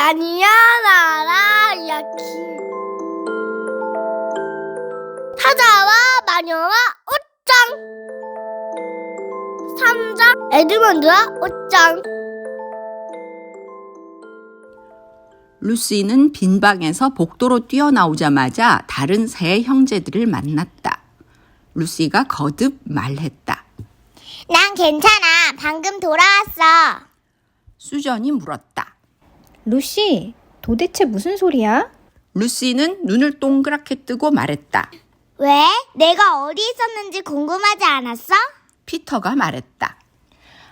나니야 나라 이야기. 사자와 마녀와 옷장. 3장 에드먼드와 옷장. 루시는 빈 방에서 복도로 뛰어나오자마자 다른 세 형제들을 만났다. 루시가 거듭 말했다. 난 괜찮아. 방금 돌아왔어. 수전이 물었다. 루시, 도대체 무슨 소리야? 루시는 눈을 동그랗게 뜨고 말했다. 왜? 내가 어디 있었는지 궁금하지 않았어? 피터가 말했다.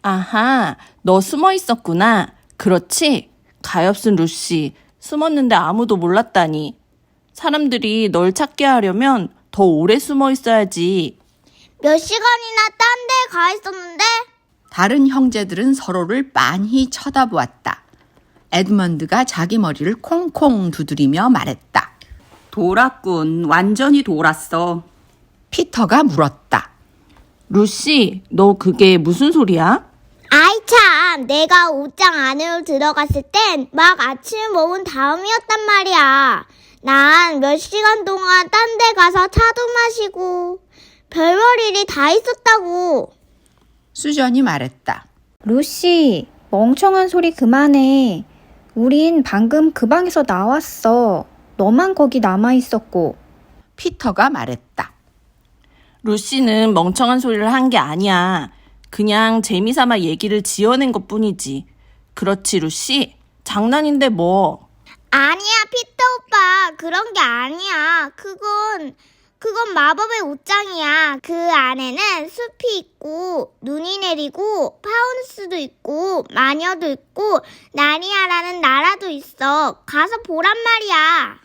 아하, 너 숨어 있었구나. 그렇지? 가엾은 루시, 숨었는데 아무도 몰랐다니. 사람들이 널 찾게 하려면 더 오래 숨어 있어야지. 몇 시간이나 딴 데 가 있었는데? 다른 형제들은 서로를 빤히 쳐다보았다. 에드먼드가 자기 머리를 콩콩 두드리며 말했다. 돌았군. 완전히 돌았어. 피터가 물었다. 루시, 너 그게 무슨 소리야? 아이 참, 내가 옷장 안으로 들어갔을 땐 막 아침을 먹은 다음이었단 말이야. 난 몇 시간 동안 딴 데 가서 차도 마시고 별별 일이 다 있었다고. 수전이 말했다. 루시, 멍청한 소리 그만해. 우린 방금 그 방에서 나왔어. 너만 거기 남아있었고. 피터가 말했다. 루시는 멍청한 소리를 한 게 아니야. 그냥 재미삼아 얘기를 지어낸 것뿐이지. 그렇지, 루시? 장난인데 뭐. 아니야, 피터 오빠. 그런 게 아니야. 그건 마법의 옷장이야. 그 안에는 숲이 있고, 눈이 내리고, 파우누스도 있고, 마녀도 있고, 나니아라는 나라도 있어. 가서 보란 말이야.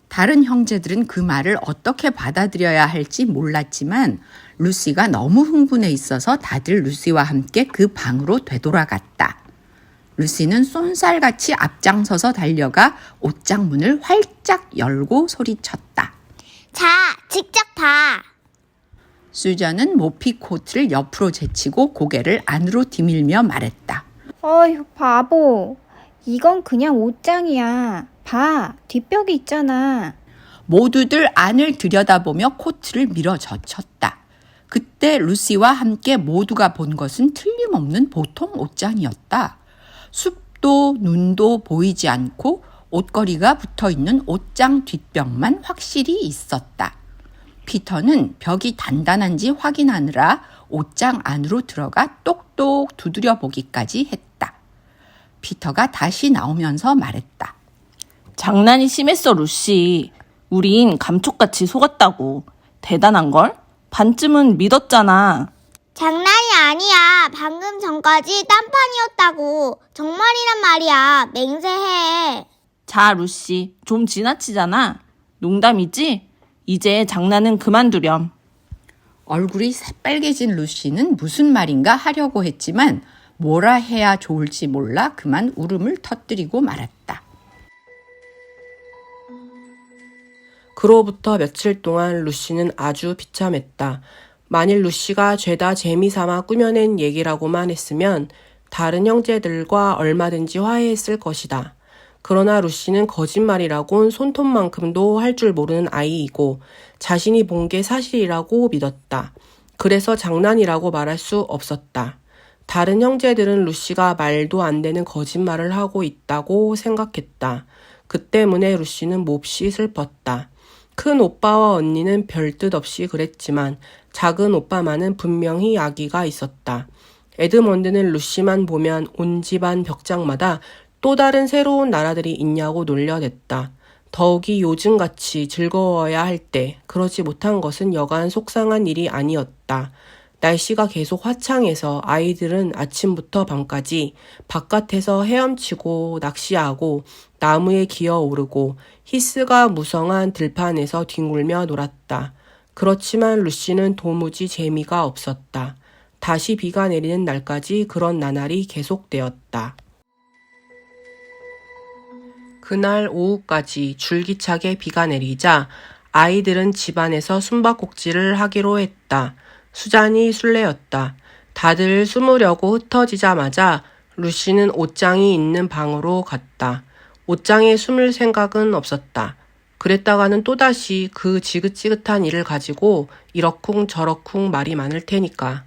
다른 형제들은 그 말을 어떻게 받아들여야 할지 몰랐지만 루시가 너무 흥분해 있어서 다들 루시와 함께 그 방으로 되돌아갔다. 루시는 쏜살같이 앞장서서 달려가 옷장 문을 활짝 열고 소리쳤다. 자, 직접 봐. 수전은 모피 코트를 옆으로 제치고 고개를 안으로 디밀며 말했다. 어휴, 바보. 이건 그냥 옷장이야. 봐, 뒷벽이 있잖아. 모두들 안을 들여다보며 코트를 밀어 젖혔다. 그때 루시와 함께 모두가 본 것은 틀림없는 보통 옷장이었다. 숲도 눈도 보이지 않고 옷걸이가 붙어있는 옷장 뒷벽만 확실히 있었다. 피터는 벽이 단단한지 확인하느라 옷장 안으로 들어가 똑똑 두드려 보기까지 했다. 피터가 다시 나오면서 말했다. 장난이 심했어, 루시. 우린 감쪽같이 속았다고. 대단한걸? 반쯤은 믿었잖아. 장난이 아니야. 방금 전까지 딴판이었다고. 정말이란 말이야. 맹세해. 자, 루시. 좀 지나치잖아. 농담이지? 이제 장난은 그만두렴. 얼굴이 새빨개진 루시는 무슨 말인가 하려고 했지만 뭐라 해야 좋을지 몰라 그만 울음을 터뜨리고 말았다. 그로부터 며칠 동안 루시는 아주 비참했다. 만일 루시가 죄다 재미삼아 꾸며낸 얘기라고만 했으면 다른 형제들과 얼마든지 화해했을 것이다. 그러나 루시는 거짓말이라곤 손톱만큼도 할 줄 모르는 아이이고 자신이 본 게 사실이라고 믿었다. 그래서 장난이라고 말할 수 없었다. 다른 형제들은 루시가 말도 안 되는 거짓말을 하고 있다고 생각했다. 그 때문에 루시는 몹시 슬펐다. 큰 오빠와 언니는 별뜻 없이 그랬지만 작은 오빠만은 분명히 악의가 있었다. 에드먼드는 루시만 보면 온 집안 벽장마다 또 다른 새로운 나라들이 있냐고 놀려댔다. 더욱이 요즘같이 즐거워야 할 때 그러지 못한 것은 여간 속상한 일이 아니었다. 날씨가 계속 화창해서 아이들은 아침부터 밤까지 바깥에서 헤엄치고 낚시하고 나무에 기어오르고 히스가 무성한 들판에서 뒹굴며 놀았다. 그렇지만 루시는 도무지 재미가 없었다. 다시 비가 내리는 날까지 그런 나날이 계속되었다. 그날 오후까지 줄기차게 비가 내리자 아이들은 집안에서 숨바꼭질을 하기로 했다. 수잔이 술래였다. 다들 숨으려고 흩어지자마자 루시는 옷장이 있는 방으로 갔다. 옷장에 숨을 생각은 없었다. 그랬다가는 또다시 그 지긋지긋한 일을 가지고 이러쿵 저러쿵 말이 많을 테니까.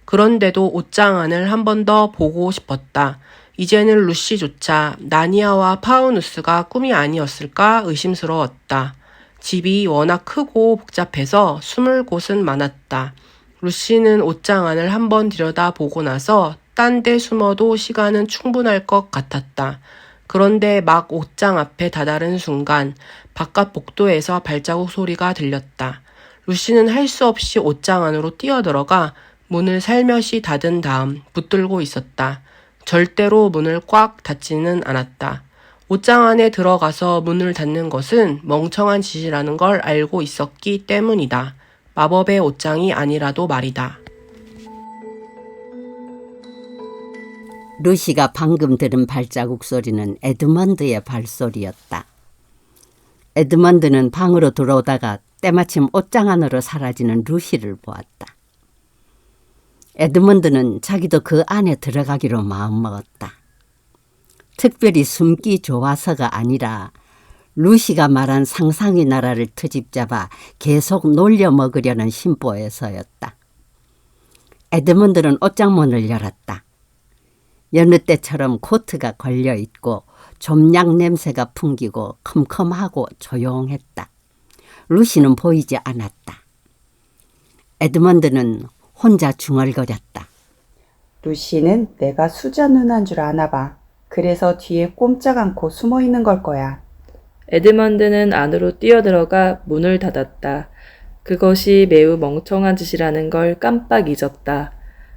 그런데도 옷장 안을 한 번 더 보고 싶었다. 이제는 루시조차 나니아와 파우누스가 꿈이 아니었을까 의심스러웠다. 집이 워낙 크고 복잡해서 숨을 곳은 많았다. 루시는 옷장 안을 한 번 들여다보고 나서 딴 데 숨어도 시간은 충분할 것 같았다. 그런데 막 옷장 앞에 다다른 순간 바깥 복도에서 발자국 소리가 들렸다. 루시는 할 수 없이 옷장 안으로 뛰어들어가 문을 살며시 닫은 다음 붙들고 있었다. 절대로 문을 꽉 닫지는 않았다. 옷장 안에 들어가서 문을 닫는 것은 멍청한 짓이라는 걸 알고 있었기 때문이다. 마법의 옷장이 아니라도 말이다. 루시가 방금 들은 발자국 소리는 에드먼드의 발소리였다. 에드먼드는 방으로 들어오다가 때마침 옷장 안으로 사라지는 루시를 보았다. 에드먼드는 자기도 그 안에 들어가기로 마음먹었다. 특별히 숨기 좋아서가 아니라 루시가 말한 상상의 나라를 트집잡아 계속 놀려먹으려는 심보에서였다. 에드먼드는 옷장 문을 열었다. 여느 때처럼 코트가 걸려있고 좀약 냄새가 풍기고 컴컴하고 조용했다. 루시는 보이지 않았다. 에드먼드는 혼자 중얼거렸다. 루시는 내가 수자 누나인 줄 아나 봐. 그래서 뒤에 꼼짝 않고 숨어 있는 걸 거야. 에드먼드는 안으로 뛰어들어가 문을 닫았다. 그것이 매우 멍청한 짓이라는 걸 깜빡 잊었다.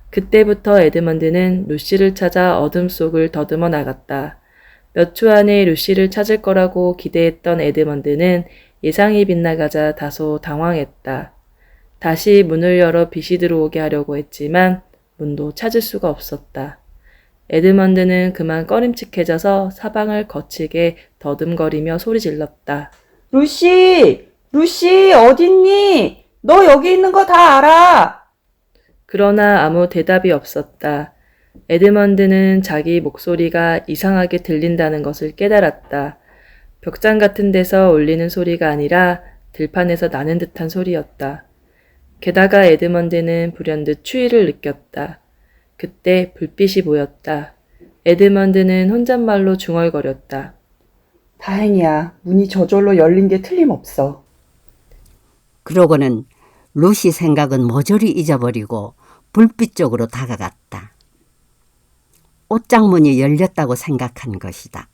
그때부터 에드먼드는 루시를 찾아 어둠 속을 더듬어 나갔다. 몇 초 안에 루시를 찾을 거라고 기대했던 에드먼드는 예상이 빗나가자 다소 당황했다. 다시 문을 열어 빛이 들어오게 하려고 했지만 문도 찾을 수가 없었다. 에드먼드는 그만 꺼림칙해져서 사방을 거칠게 더듬거리며 소리질렀다. 루시! 루시 어딨니? 너 여기 있는 거 다 알아! 그러나 아무 대답이 없었다. 에드먼드는 자기 목소리가 이상하게 들린다는 것을 깨달았다. 벽장 같은 데서 울리는 소리가 아니라 들판에서 나는 듯한 소리였다. 게다가 에드먼드는 불현듯 추위를 느꼈다. 그때 불빛이 보였다. 에드먼드는 혼잣말로 중얼거렸다. 다행이야. 문이 저절로 열린 게 틀림없어. 그러고는 루시 생각은 모조리 잊어버리고 불빛 쪽으로 다가갔다. 옷장 문이 열렸다고 생각한 것이다.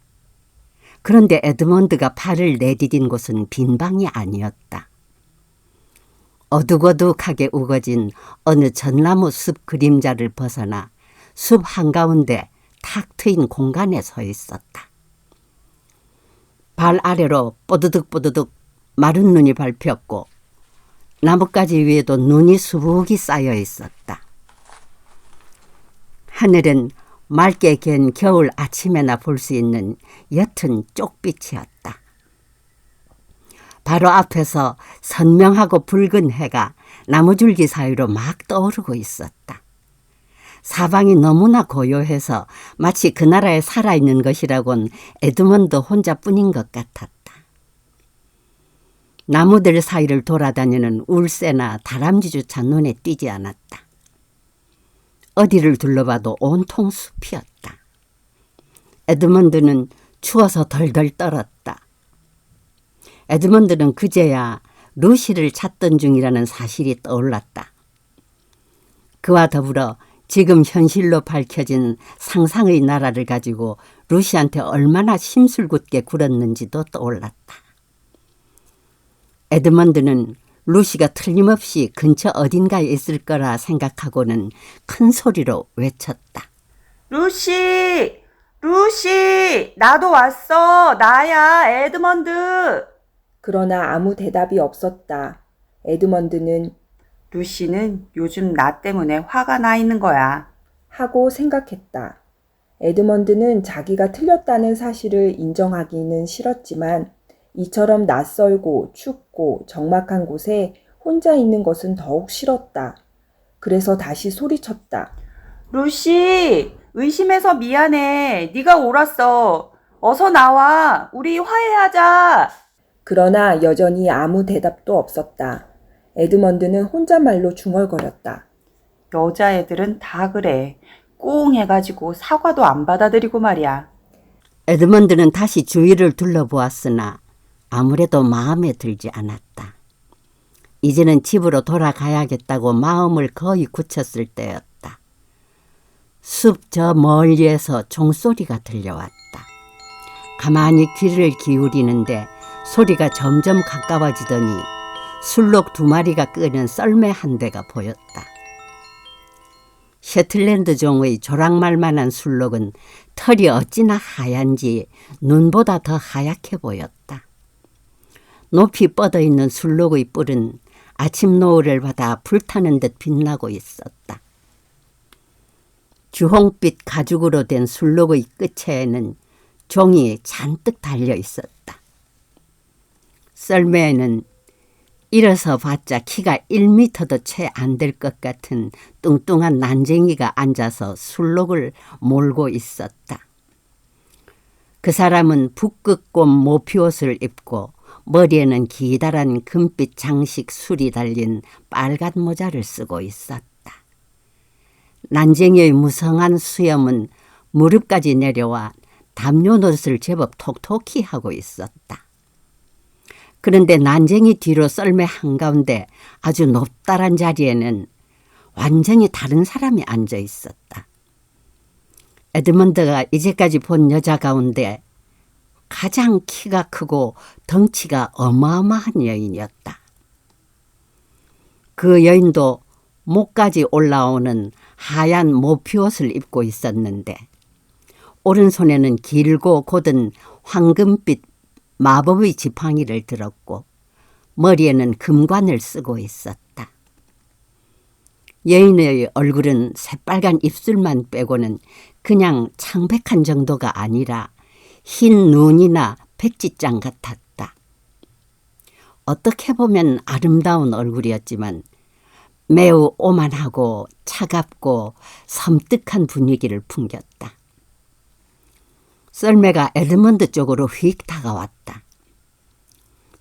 그런데 에드먼드가 팔을 내디딘 곳은 빈 방이 아니었다. 어둑어둑하게 우거진 어느 전나무 숲 그림자를 벗어나 숲 한가운데 탁 트인 공간에 서 있었다. 발 아래로 뽀드득뽀드득 마른 눈이 밟혔고 나뭇가지 위에도 눈이 수북이 쌓여 있었다. 하늘은 맑게 갠 겨울 아침에나 볼 수 있는 옅은 쪽빛이었다. 바로 앞에서 선명하고 붉은 해가 나무줄기 사이로 막 떠오르고 있었다. 사방이 너무나 고요해서 마치 그 나라에 살아있는 것이라곤 에드먼드 혼자뿐인 것 같았다. 나무들 사이를 돌아다니는 울새나 다람쥐조차 눈에 띄지 않았다. 어디를 둘러봐도 온통 숲이었다. 에드먼드는 추워서 덜덜 떨었다. 에드먼드는 그제야 루시를 찾던 중이라는 사실이 떠올랐다. 그와 더불어 지금 현실로 밝혀진 상상의 나라를 가지고 루시한테 얼마나 심술궂게 굴었는지도 떠올랐다. 에드먼드는 루시가 틀림없이 근처 어딘가에 있을 거라 생각하고는 큰 소리로 외쳤다. 루시! 루시! 나도 왔어! 나야, 에드먼드! 그러나 아무 대답이 없었다. 에드먼드는 루시는 요즘 나 때문에 화가 나 있는 거야. 하고 생각했다. 에드먼드는 자기가 틀렸다는 사실을 인정하기는 싫었지만 이처럼 낯설고 춥고 적막한 곳에 혼자 있는 것은 더욱 싫었다. 그래서 다시 소리쳤다. 루시! 의심해서 미안해. 네가 옳았어. 어서 나와. 우리 화해하자. 그러나 여전히 아무 대답도 없었다. 에드먼드는 혼잣말로 중얼거렸다. 여자애들은 다 그래. 꽁 해가지고 사과도 안 받아들이고 말이야. 에드먼드는 다시 주위를 둘러보았으나 아무래도 마음에 들지 않았다. 이제는 집으로 돌아가야겠다고 마음을 거의 굳혔을 때였다. 숲 저 멀리에서 종소리가 들려왔다. 가만히 귀를 기울이는데 소리가 점점 가까워지더니 술록 2마리가 끄는 썰매 한 대가 보였다. 셰틀랜드 종의 조랑말만한 술록은 털이 어찌나 하얀지 눈보다 더 하얗게 보였다. 높이 뻗어있는 술록의 뿔은 아침 노을을 받아 불타는 듯 빛나고 있었다. 주홍빛 가죽으로 된 술록의 끝에는 종이 잔뜩 달려 있었다. 썰매에는 일어서 봤자 키가 1미터도 채 안 될 것 같은 뚱뚱한 난쟁이가 앉아서 술록을 몰고 있었다. 그 사람은 북극곰 모피옷을 입고 머리에는 기다란 금빛 장식 술이 달린 빨간 모자를 쓰고 있었다. 난쟁이의 무성한 수염은 무릎까지 내려와 담요노릇을 제법 톡톡히 하고 있었다. 그런데 난쟁이 뒤로 썰매 한가운데 아주 높다란 자리에는 완전히 다른 사람이 앉아 있었다. 에드먼드가 이제까지 본 여자 가운데 가장 키가 크고 덩치가 어마어마한 여인이었다. 그 여인도 목까지 올라오는 하얀 모피옷을 입고 있었는데 오른손에는 길고 곧은 황금빛 마법의 지팡이를 들었고 머리에는 금관을 쓰고 있었다. 여인의 얼굴은 새빨간 입술만 빼고는 그냥 창백한 정도가 아니라 흰 눈이나 백지장 같았다. 어떻게 보면 아름다운 얼굴이었지만 매우 오만하고 차갑고 섬뜩한 분위기를 풍겼다. 썰매가 에드먼드 쪽으로 휙 다가왔다.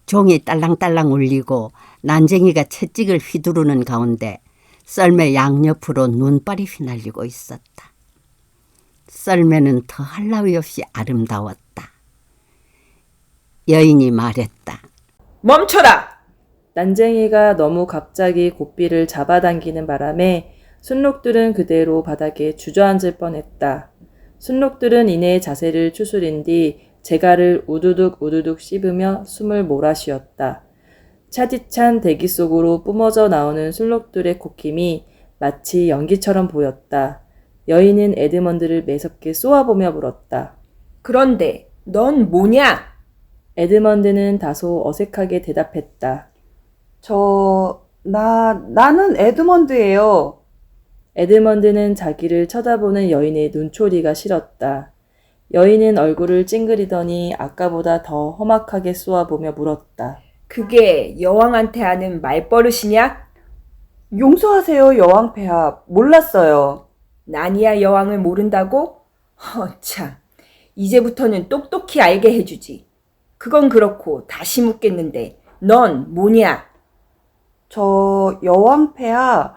종이 딸랑딸랑 울리고 난쟁이가 채찍을 휘두르는 가운데 썰매 양옆으로 눈발이 휘날리고 있었다. 썰매는 더할 나위 없이 아름다웠다. 여인이 말했다. 멈춰라! 난쟁이가 너무 갑자기 고삐를 잡아당기는 바람에 순록들은 그대로 바닥에 주저앉을 뻔했다. 순록들은 이내 자세를 추스린 뒤 재갈을 우두둑 우두둑 씹으며 숨을 몰아쉬었다. 차디찬 대기 속으로 뿜어져 나오는 순록들의 콧김이 마치 연기처럼 보였다. 여인은 에드먼드를 매섭게 쏘아보며 물었다. 그런데 넌 뭐냐? 에드먼드는 다소 어색하게 대답했다. 나는 에드먼드예요. 에드먼드는 자기를 쳐다보는 여인의 눈초리가 싫었다. 여인은 얼굴을 찡그리더니 아까보다 더 험악하게 쏘아보며 물었다. 그게 여왕한테 하는 말버릇이냐? 용서하세요, 여왕폐하. 몰랐어요. 나니아 여왕을 모른다고? 참. 이제부터는 똑똑히 알게 해주지. 그건 그렇고 다시 묻겠는데 넌 뭐냐? 여왕폐하,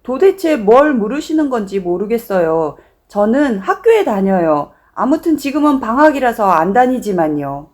도대체 뭘 물으시는 건지 모르겠어요. 저는 학교에 다녀요. 아무튼 지금은 방학이라서 안 다니지만요.